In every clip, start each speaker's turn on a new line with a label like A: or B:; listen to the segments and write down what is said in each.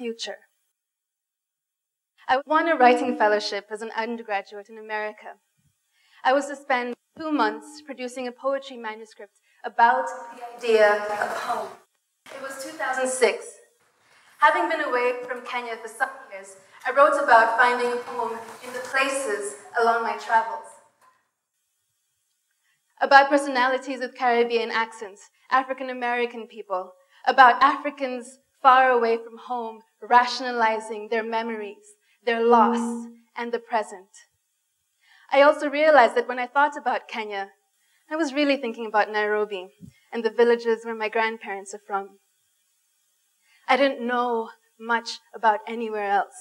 A: future. I won a writing fellowship as an undergraduate in America. I was to spend 2 months producing a poetry manuscript about the idea of home. It was 2006. Having been away from Kenya for some years, I wrote about finding a home in the places along my travels. About personalities with Caribbean accents, African American people, about Africans far away from home, rationalizing their memories, their loss, and the present. I also realized that when I thought about Kenya, I was really thinking about Nairobi and the villages where my grandparents are from. I didn't know much about anywhere else.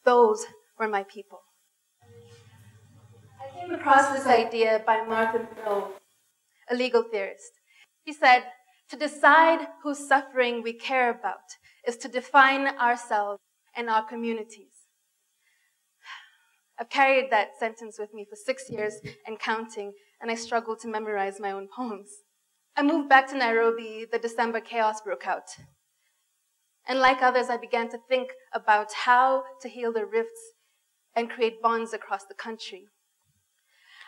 A: Those were my people. I came across this idea by Meru, a legal theorist. She said, to decide whose suffering we care about is to define ourselves and our communities. I've carried that sentence with me for 6 years and counting, and I struggled to memorize my own poems. I moved back to Nairobi, the December chaos broke out. And like others, I began to think about how to heal the rifts and create bonds across the country.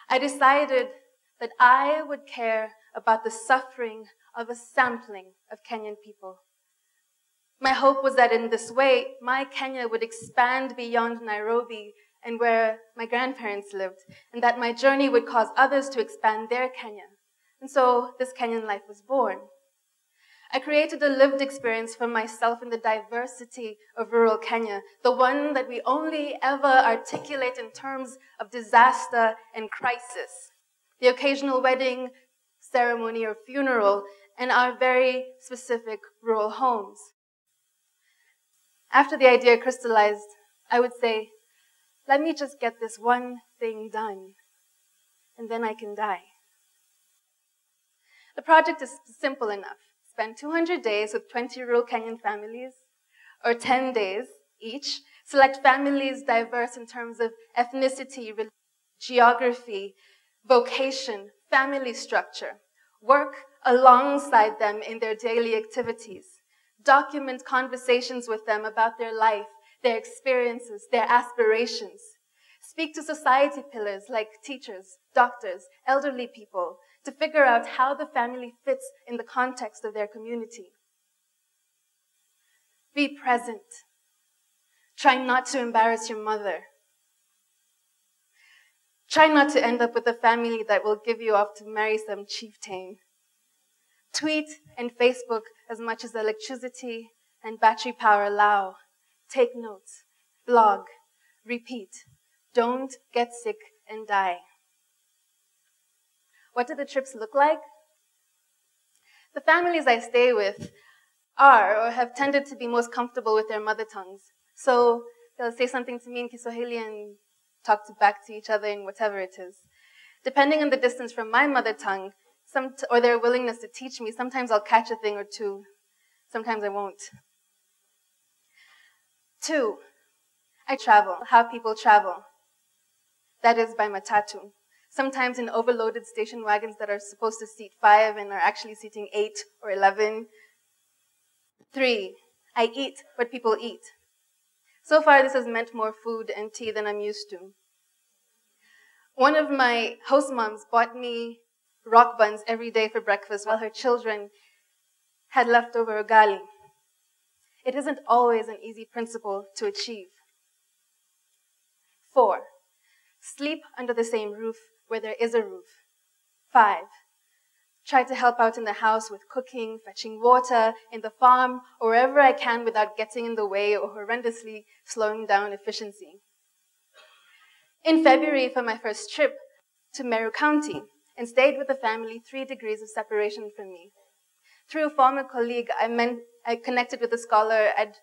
A: I decided that I would care about the suffering of a sampling of Kenyan people. My hope was that in this way, my Kenya would expand beyond Nairobi and where my grandparents lived, and that my journey would cause others to expand their Kenya. And so this Kenyan life was born. I created a lived experience for myself in the diversity of rural Kenya, the one that we only ever articulate in terms of disaster and crisis. The occasional wedding, ceremony, or funeral, and our very specific rural homes. After the idea crystallized, I would say, let me just get this one thing done, and then I can die. The project is simple enough. Spend 200 days with 20 rural Kenyan families, or 10 days each. Select families diverse in terms of ethnicity, geography, vocation, family structure. Work alongside them in their daily activities. Document conversations with them about their life, their experiences, their aspirations. Speak to society pillars like teachers, doctors, elderly people, to figure out how the family fits in the context of their community. Be present. Try not to embarrass your mother. Try not to end up with a family that will give you off to marry some chieftain. Tweet and Facebook as much as electricity and battery power allow. Take notes. Blog. Repeat. Don't get sick and die. What do the trips look like? The families I stay with are or have tended to be most comfortable with their mother tongues. So they'll say something to me in Kiswahili and talk back to each other in whatever it is. Depending on the distance from my mother tongue or their willingness to teach me, sometimes I'll catch a thing or two. Sometimes I won't. 2, I travel, how people travel. That is by matatu. Sometimes in overloaded station wagons that are supposed to seat 5 and are actually seating 8 or 11. 3, I eat what people eat. So far, this has meant more food and tea than I'm used to. One of my host moms bought me rock buns every day for breakfast while her children had leftover ugali. It isn't always an easy principle to achieve. 4, sleep under the same roof where there is a roof. 5, try to help out in the house with cooking, fetching water, in the farm, or wherever I can without getting in the way or horrendously slowing down efficiency. In February, for my first trip to Meru County, and stayed with a family 3 degrees of separation from me. Through a former colleague, I connected with a scholar I'd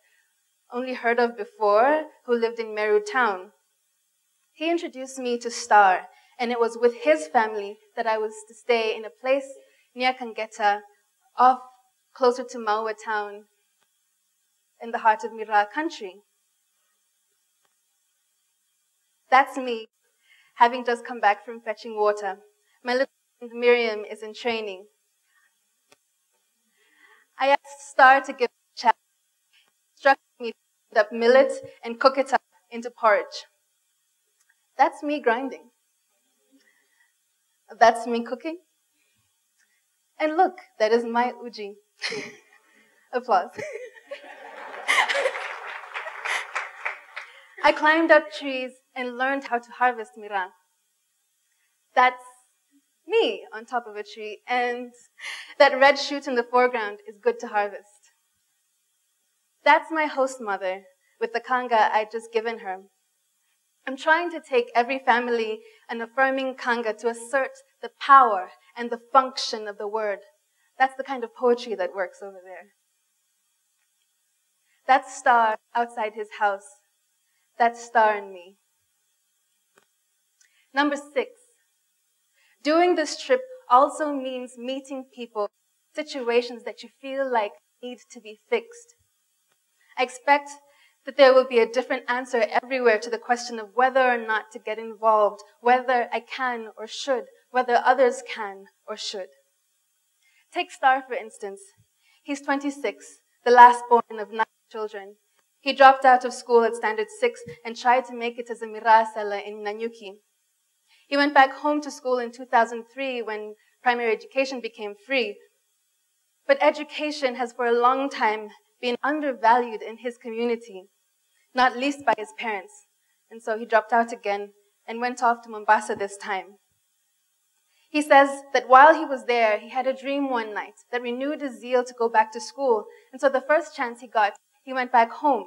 A: only heard of before, who lived in Meru town. He introduced me to Star, and it was with his family that I was to stay in a place near Kangeta, off closer to Maua town, in the heart of Mira country. That's me, having just come back from fetching water. My little friend Miriam is in training. I asked Star to give a chat. It struck me up millet and cook it up into porridge. That's me grinding. That's me cooking. And look, that is my uji. Applause. I climbed up trees and learned how to harvest mira. That's me on top of a tree, and that red shoot in the foreground is good to harvest. That's my host mother with the kanga I'd just given her. I'm trying to take every family and affirming kanga to assert the power and the function of the word. That's the kind of poetry that works over there. That star outside his house, that star in me. Number 6, doing this trip also means meeting people, situations that you feel like need to be fixed. I expect that there will be a different answer everywhere to the question of whether or not to get involved, whether I can or should, whether others can or should. Take Star, for instance. He's 26, the last born of 9 children. He dropped out of school at Standard 6 and tried to make it as a mira seller in Nanyuki. He went back home to school in 2003 when primary education became free. But education has for a long time been undervalued in his community, not least by his parents. And so he dropped out again and went off to Mombasa this time. He says that while he was there, he had a dream one night that renewed his zeal to go back to school. And so the first chance he got, he went back home,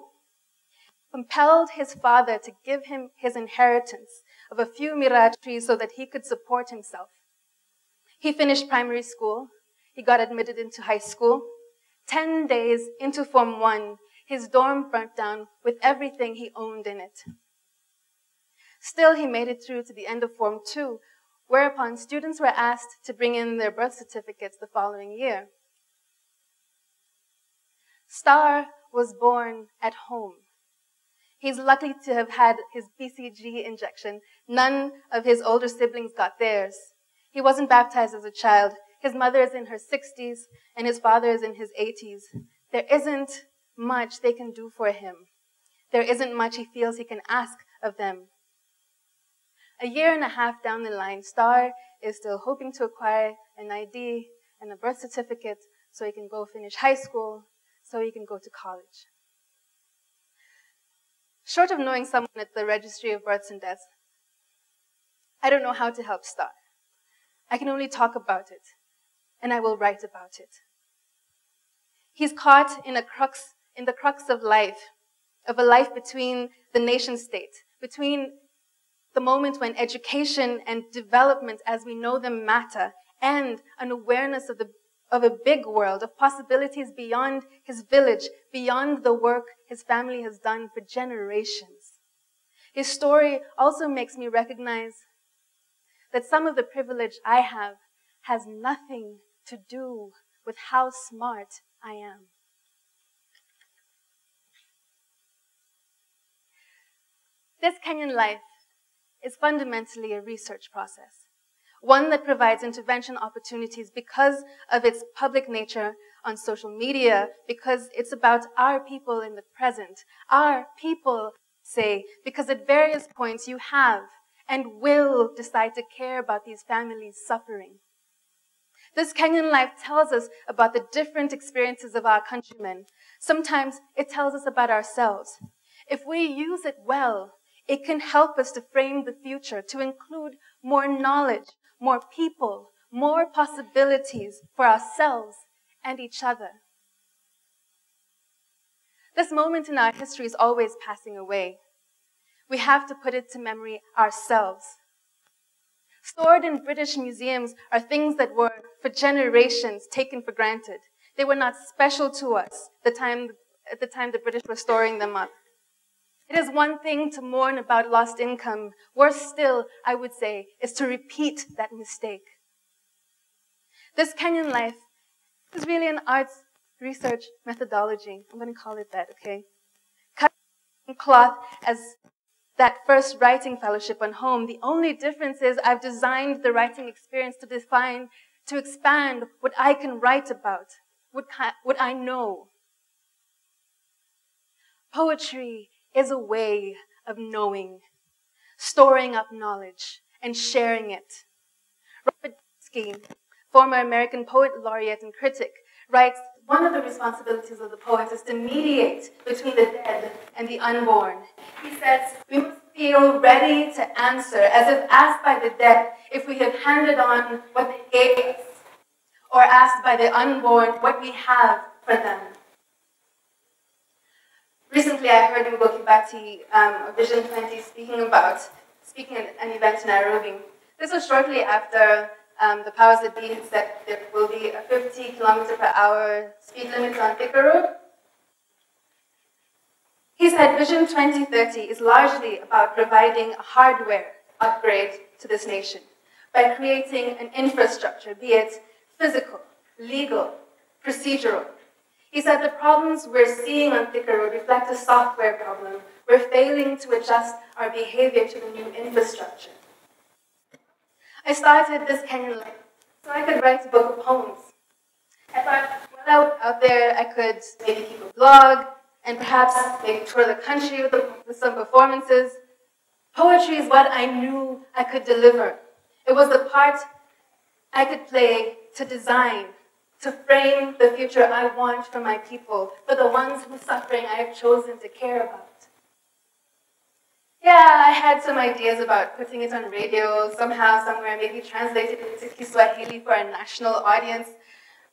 A: compelled his father to give him his inheritance of a few mira trees so that he could support himself. He finished primary school. He got admitted into high school. 10 days into Form 1, his dorm burnt down with everything he owned in it. Still, he made it through to the end of Form 2, whereupon students were asked to bring in their birth certificates the following year. Star was born at home. He's lucky to have had his BCG injection. None of his older siblings got theirs. He wasn't baptized as a child. His mother is in her 60s, and his father is in his 80s. There isn't much they can do for him. There isn't much he feels he can ask of them. A year and a half down the line, Star is still hoping to acquire an ID and a birth certificate so he can go finish high school, so he can go to college. Short of knowing someone at the Registry of Births and Deaths, I don't know how to help Star. I can only talk about it, and I will write about it. He's caught in the crux of life, of a life between the nation state, between the moment when education and development as we know them matter, and an awareness of a big world, of possibilities beyond his village, beyond the work his family has done for generations. His story also makes me recognize that some of the privilege I have has nothing to do with how smart I am. This Kenyan life is fundamentally a research process, one that provides intervention opportunities because of its public nature on social media, because it's about our people in the present. Our people, say, because at various points you have and will decide to care about these families suffering. This Kenyan life tells us about the different experiences of our countrymen. Sometimes it tells us about ourselves. If we use it well, it can help us to frame the future, to include more knowledge, more people, more possibilities for ourselves and each other. This moment in our history is always passing away. We have to put it to memory ourselves. Stored in British museums are things that were, for generations, taken for granted. They were not special to us at the time the British were storing them up. It is one thing to mourn about lost income. Worse still, I would say, is to repeat that mistake. This Kenyan life is really an arts research methodology. I'm going to call it that, okay? Cutting cloth as that first writing fellowship on home. The only difference is I've designed the writing experience to expand what I can write about, what I know. Poetry is a way of knowing, storing up knowledge, and sharing it. Robert Dusky, former American poet laureate and critic, writes, one of the responsibilities of the poet is to mediate between the dead and the unborn. He says, we must feel ready to answer, as if asked by the dead if we have handed on what they gave us, or asked by the unborn what we have for them. Recently, I heard Ngwatilo of Vision 20 speaking at an event in Nairobi. This was shortly after the powers that be had said there will be a 50-kilometer-per-hour speed limit on Thika Road. He said Vision 2030 is largely about providing a hardware upgrade to this nation by creating an infrastructure, be it physical, legal, procedural. He said the problems we're seeing on Thika Road reflect a software problem. We're failing to adjust our behavior to the new infrastructure. I started this Kenyan life so I could write a book of poems. I thought, well, out there I could maybe keep a blog and perhaps maybe tour the country with some performances. Poetry is what I knew I could deliver. It was the part I could play to design, to frame the future I want for my people, for the ones whose suffering I have chosen to care about. Yeah, I had some ideas about putting it on radio somehow, somewhere, maybe translated it into Kiswahili for a national audience,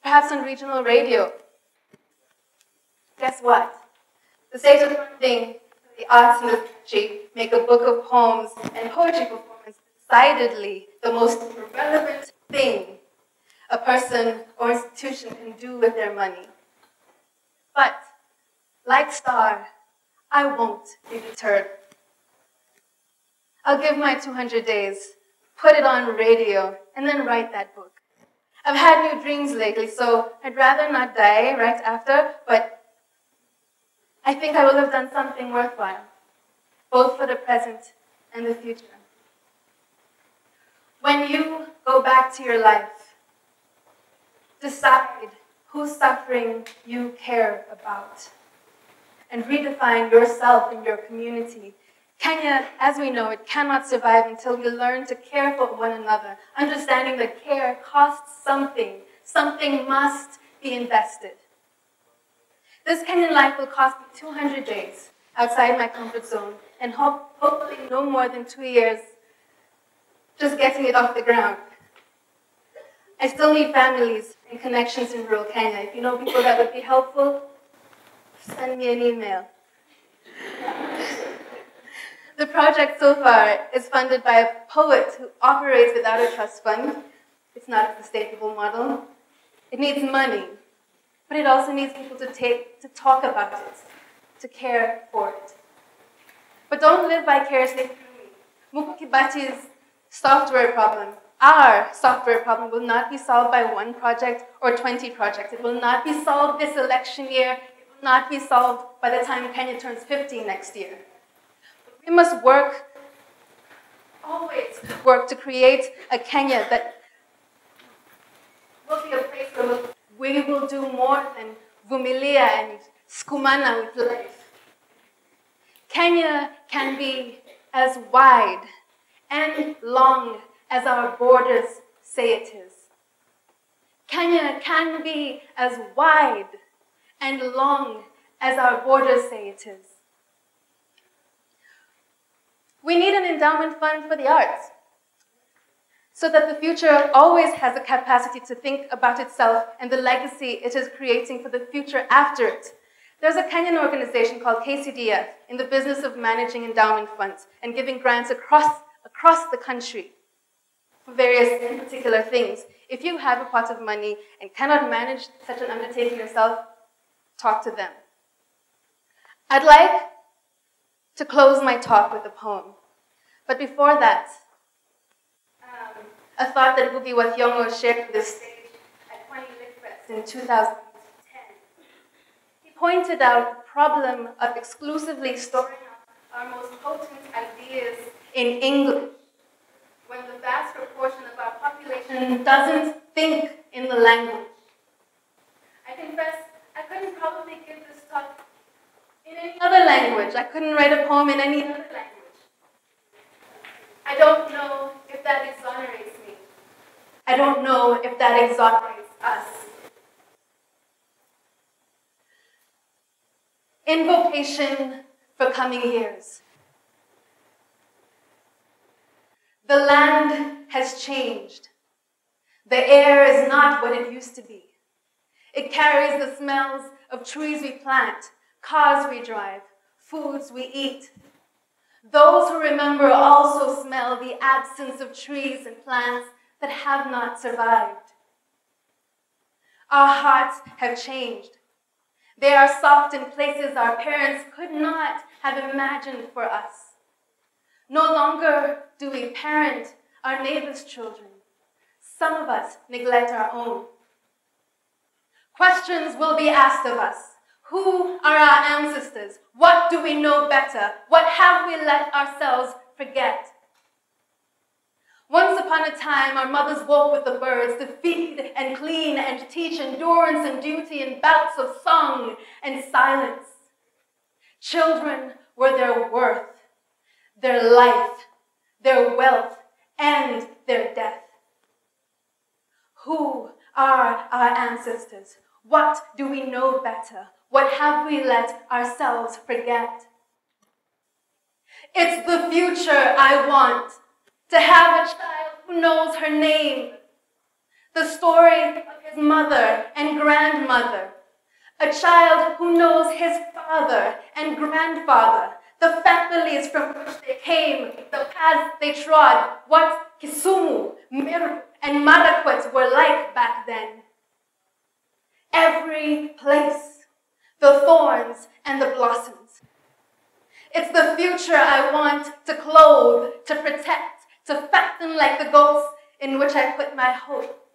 A: perhaps on regional radio. Guess what? The state of funding for the arts in this country make a book of poems and poetry performance decidedly the most relevant thing a person or institution can do with their money. But, like Star, I won't be deterred. I'll give my 200 days, put it on radio, and then write that book. I've had new dreams lately, so I'd rather not die right after, but I think I will have done something worthwhile, both for the present and the future. When you go back to your life, decide whose suffering you care about, and redefine yourself and your community. Kenya, as we know it, cannot survive until we learn to care for one another, understanding that care costs something. Something must be invested. This Kenyan life will cost me 200 days outside my comfort zone, and hopefully no more than 2 years just getting it off the ground. I still need families and connections in rural Kenya. If you know people that would be helpful, send me an email. The project so far is funded by a poet who operates without a trust fund. It's not a sustainable model. It needs money, but it also needs people to talk about it, to care for it. But don't live vicariously through me. Muku Kibati's software problem, our software problem, will not be solved by 1 project or 20 projects. It will not be solved this election year. It will not be solved by the time Kenya turns 50 next year. We must always work to create a Kenya that will be a place where we will do more than vumilia and skumana with life. Kenya can be as wide and long as our borders say it is. Kenya can be as wide and long as our borders say it is. We need an endowment fund for the arts, so that the future always has the capacity to think about itself and the legacy it is creating for the future after it. There's a Kenyan organization called KCDF in the business of managing endowment funds and giving grants across the country for various in particular things. If you have a pot of money and cannot manage such an undertaking yourself, talk to them. I'd like to close my talk with a poem. But before that, a thought that Ngugi wa Thiong'o shared on this stage at 20 Lit Fest in 2010. He pointed out the problem of exclusively storing up our most potent ideas in English, when the vast proportion of our population doesn't think in the language. I confess I couldn't probably give this talk in any other language. I couldn't write a poem in any other language. I don't know if that exonerates me. I don't know if that exonerates us. Invocation for coming years. The land has changed. The air is not what it used to be. It carries the smells of trees we plant, cars we drive, foods we eat. Those who remember also smell the absence of trees and plants that have not survived. Our hearts have changed. They are soft in places our parents could not have imagined for us. No longer do we parent our neighbors' children. Some of us neglect our own. Questions will be asked of us. Who are our ancestors? What do we know better? What have we let ourselves forget? Once upon a time, our mothers woke with the birds to feed and clean and teach endurance and duty in bouts of song and silence. Children were their worth, their life, their wealth, and their death. Who are our ancestors? What do we know better? What have we let ourselves forget? It's the future I want, to have a child who knows her name, the story of his mother and grandmother, a child who knows his father and grandfather, the families from which they came, the paths they trod, what Kisumu, Meru, and Marakwet were like back then. Every place, the thorns and the blossoms. It's the future I want to clothe, to protect, to fatten like the goats in which I put my hope.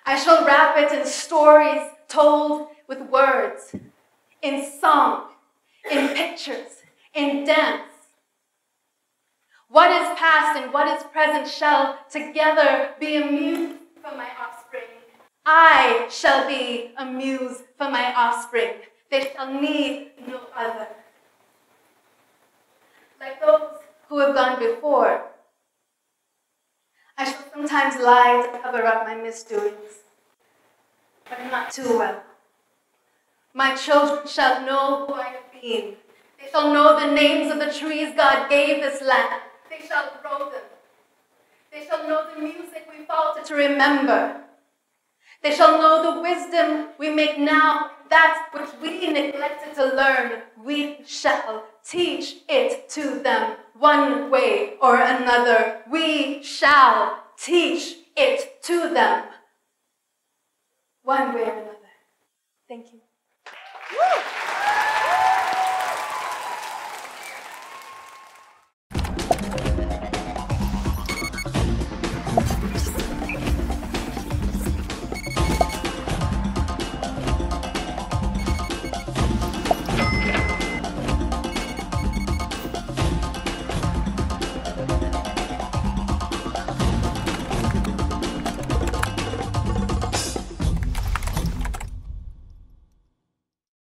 A: I shall wrap it in stories told with words, in song, in pictures, in dance. What is past and what is present shall together be a muse for my offspring. I shall be a muse for my offspring. They shall need no other. Like those who have gone before, I shall sometimes lie to cover up my misdoings, but not too well. My children shall know who I have been. They shall know the names of the trees God gave this land. They shall grow them. They shall know the music we falter to remember. They shall know the wisdom we make now, that which we neglected to learn. We shall teach it to them one way or another. We shall teach it to them one way or another. Thank you. Woo!